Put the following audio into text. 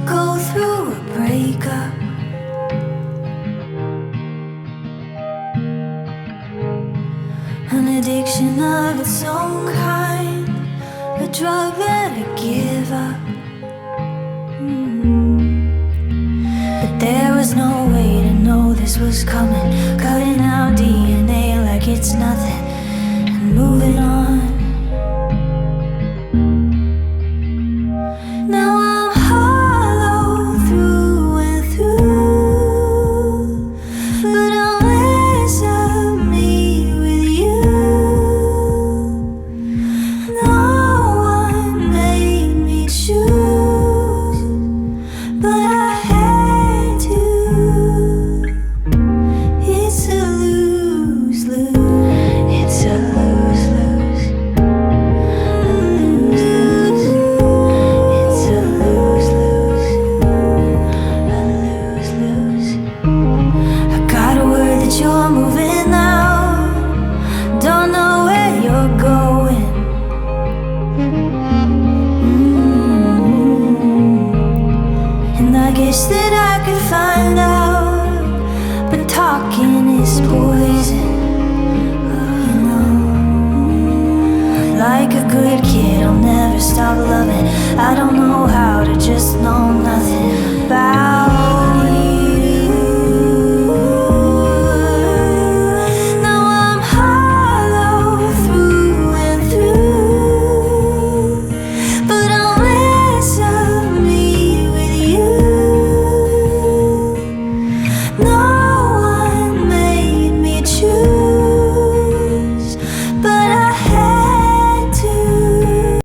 go through a breakup. An addiction of its own kind, a drug that I give up. But there was no way to know this was coming. Cutting out DNA like it's nothing and moving on. Now I'm hollow through and through, but I'm less of me with you. No one made me choose, but I had to. It's a lose-lose. It's a lose-lose. A lose-lose. It's a lose-lose. A lose-lose. I got a word that you're moving out. Don't know where you're going. And I guess that I could find out, but talking is poison. You know, like a good kid, I'll never stop loving. I don't know how